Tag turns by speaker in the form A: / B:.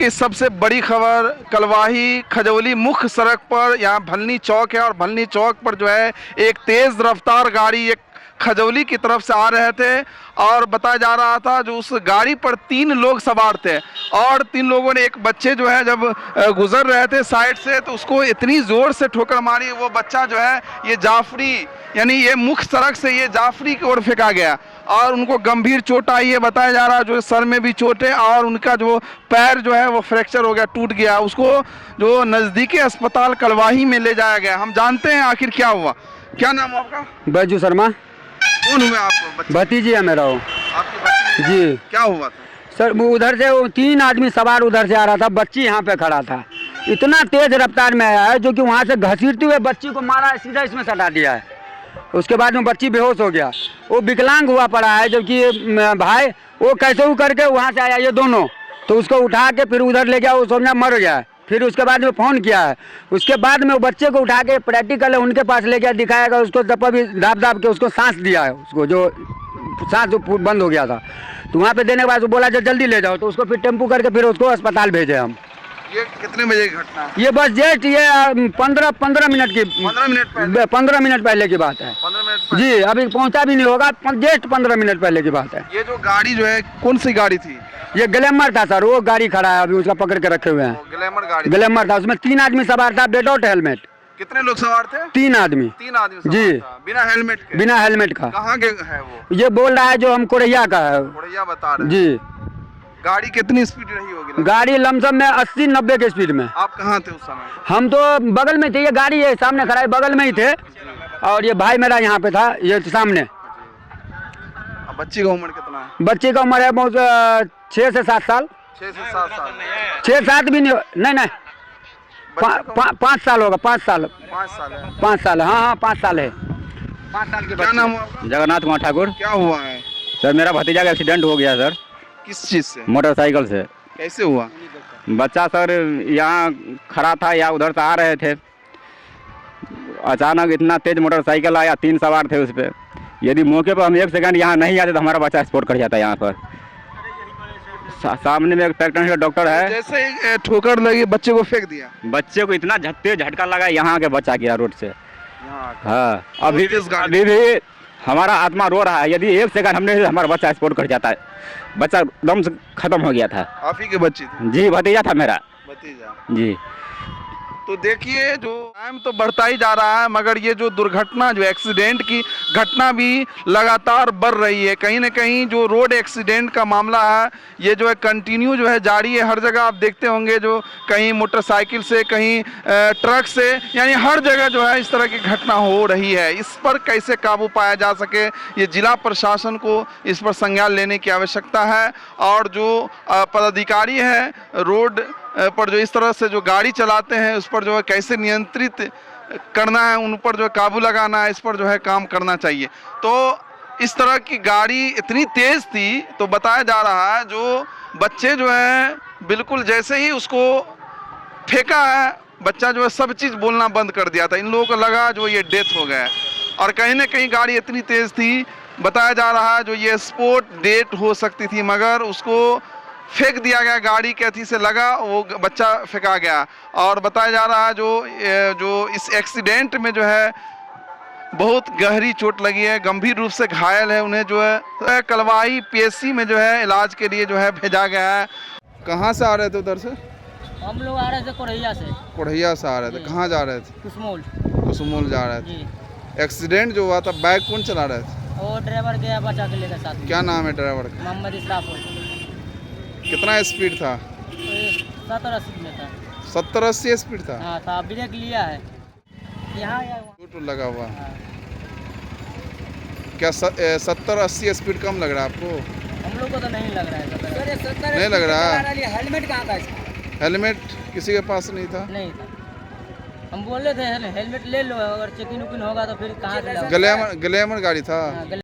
A: इस सबसे बड़ी खबर कलवाही खजौली मुख्य सड़क पर यहाँ भलनी चौक है और भलनी चौक पर जो है एक तेज रफ्तार गाड़ी एक खजौली की तरफ से आ रहे थे और बताया जा रहा था जो उस गाड़ी पर 3 लोग सवार थे और 3 लोगों ने एक बच्चे जो है जब गुजर रहे थे साइड से तो उसको इतनी ज़ोर से ठोकर मारी वो बच्चा जो है ये जाफरी यानी ये मुख्य सड़क से ये जाफरी की ओर फेंका गया और उनको गंभीर चोट आई है। बताया जा रहा है जो सर में भी चोट है और उनका जो पैर जो है वो फ्रैक्चर हो गया, टूट गया। उसको जो नज़दीकी अस्पताल कलवाही में ले जाया गया। हम जानते हैं आखिर क्या हुआ। क्या नाम है आपका?
B: बैजू शर्मा।
A: कौन हुए आप?
B: भतीजी है मेरा वो।
A: आपकी भतीजी?
B: जी।
A: क्या हुआ था?
B: सर वो उधर से वो 3 आदमी सवार उधर से आ रहा था, बच्ची यहाँ पे खड़ा था। इतना तेज रफ्तार में आया है जो कि वहाँ से घसीटते हुए बच्ची को मारा, सीधा इसमें सटा दिया है। उसके बाद में बच्ची बेहोश हो गया, वो विकलांग हुआ पड़ा है। जबकि भाई वो कैसे भी करके वहाँ से आया ये दोनों, तो उसको उठा के फिर उधर ले गया, वो समझा मर गया। फिर उसके बाद में फ़ोन किया है, उसके बाद में वो बच्चे को उठा के प्रैक्टिकल है उनके पास ले गया, दिखाएगा उसको तब भी दाब के उसको सांस दिया है, उसको जो सांस बंद हो गया था तो वहाँ पे देने के बाद वो बोला जल्दी ले जाओ, तो उसको फिर टेम्पू करके फिर उसको अस्पताल भेजे हम।
A: ये कितने बजे की घटना है?
B: ये बस जस्ट ये 15 मिनट की 15 मिनट पहले की बात है।
A: 15 मिनट पहले?
B: जी, अभी पहुंचा भी नहीं होगा, जस्ट 15 मिनट पहले की बात है।
A: ये जो गाड़ी जो है कौन सी गाड़ी थी?
B: ये ग्लैमर था सर, वो गाड़ी खड़ा है अभी, उसका पकड़ के रखे हुए हैं।
A: ग्लैमर गाड़ी?
B: ग्लैमर था, उसमें 3 आदमी सवार था विदाउट हेलमेट।
A: कितने लोग सवार थे?
B: 3 आदमी।
A: 3 आदमी सवार
B: जी।
A: था, बिना हेलमेट के?
B: बिना हेलमेट का।
A: कहाँ के है वो?
B: ये बोल रहा है जो हम कोरैया का है।
A: कोरैया बता रहे हैं।
B: जी।
A: गाड़ी कितनी स्पीड रही होगी?
B: गाड़ी लमसम में 80-90 के स्पीड में।
A: आप कहाँ थे उस समय?
B: हम तो बगल में थे, ये गाड़ी है सामने खड़ा है, बगल में ही थे और ये भाई मेरा यहाँ पे था, ये सामने।
A: अब बच्ची का उम्र कितना है?
B: बच्ची का उम्र है 6 से 7 साल।
A: 6 से 7 साल?
B: 6-7 भी नहीं, नहीं 5 साल होगा, 5 साल।
A: 5 साल है?
B: 5 साल है, हाँ 5 साल है। 5 साल के।
A: क्या नाम हुआ आपका?
B: जगन्नाथ कुमार ठाकुर।
A: क्या हुआ है?
B: सर मेरा भतीजा का एक्सीडेंट हो गया सर।
A: किस चीज से?
B: मोटरसाइकिल से।
A: कैसे हुआ?
B: बच्चा सर यहाँ खड़ा था या उधर से आ रहे थे, अचानक इतना तेज मोटरसाइकिल आया, 3 सवार थे उस पर। यदि मौके पर हम 1 सेकंड यहाँ नहीं आते तो हमारा बच्चा स्पॉट कर जाता यहाँ पर। सामने में एक पेशेंट डॉक्टर है,
A: जैसे ही ठोकर लगी बच्चे को फेंक दिया।
B: बच्चे को इतना तेज झटका लगा, यहाँ के बच्चा गिरा रोड से। हाँ, अभी भी हमारा आत्मा रो रहा है। यदि 1 सेकंड हमने हमारा बच्चा स्पॉट कर जाता है, बच्चा दम से खत्म हो गया था।
A: आप ही के बच्चे थे?
B: जी, भतीजा था मेरा।
A: भतीजा?
B: जी।
A: तो देखिए जो टाइम तो बढ़ता ही जा रहा है मगर ये जो दुर्घटना जो एक्सीडेंट की घटना भी लगातार बढ़ रही है। कहीं ना कहीं जो रोड एक्सीडेंट का मामला है ये जो है कंटिन्यू जो है जारी है। हर जगह आप देखते होंगे जो कहीं मोटरसाइकिल से, कहीं ट्रक से, यानी हर जगह जो है इस तरह की घटना हो रही है। इस पर कैसे काबू पाया जा सके ये जिला प्रशासन को इस पर संज्ञान लेने की आवश्यकता है और जो पदाधिकारी है रोड पर जो इस तरह से जो गाड़ी चलाते हैं उस पर जो है कैसे नियंत्रित करना है, उन पर जो है काबू लगाना है, इस पर जो है काम करना चाहिए। तो इस तरह की गाड़ी इतनी तेज थी तो बताया जा रहा है जो बच्चे जो है बिल्कुल जैसे ही उसको फेंका है बच्चा जो है सब चीज़ बोलना बंद कर दिया था। इन लोगों को लगा जो ये डेथ हो गया और कहीं ना कहीं गाड़ी इतनी तेज थी, बताया जा रहा है जो ये स्पॉट डेथ हो सकती थी मगर उसको फेंक दिया गया, गाड़ी के अथी से लगा वो बच्चा फेंका गया। और बताया जा रहा है जो इस एक्सीडेंट में जो है बहुत गहरी चोट लगी है, गंभीर रूप से घायल है, उन्हें जो है कलवाही पीएचसी में जो है इलाज के लिए जो है भेजा गया है। कहाँ से आ रहे थे उधर से?
C: हम लोग आ रहे थे कोरैया से।
A: कोरैया से आ रहे थे? कहाँ जा रहे थे?
C: कुसमोल।
A: कुसमोल जा रहे थे। एक्सीडेंट जो हुआ था बाइक कौन चला रहे थे?
C: वो ड्राइवर गया बचा के लेकर साथ में।
A: क्या नाम है ड्राइवर का?
C: मोहम्मद इस्राफ।
A: कितना स्पीड था?
C: 70-80 में था।
A: 70-80 स्पीड था?
C: हाँ था, ब्रेक लिया है यहाँ
A: चोट लगा हुआ। क्या 70-80 स्पीड कम लग रहा है आपको?
C: हम लोग को तो नहीं लग रहा है।
A: नहीं लग रहा?
C: हेलमेट कहाँ था?
A: हेलमेट किसी के पास नहीं था?
C: नहीं था। हम बोले थे हेलमेट ले लो, अगर चेकिंग उकिंग होगा तो फिर कहाँ से?
A: ग्लैमर गाड़ी था?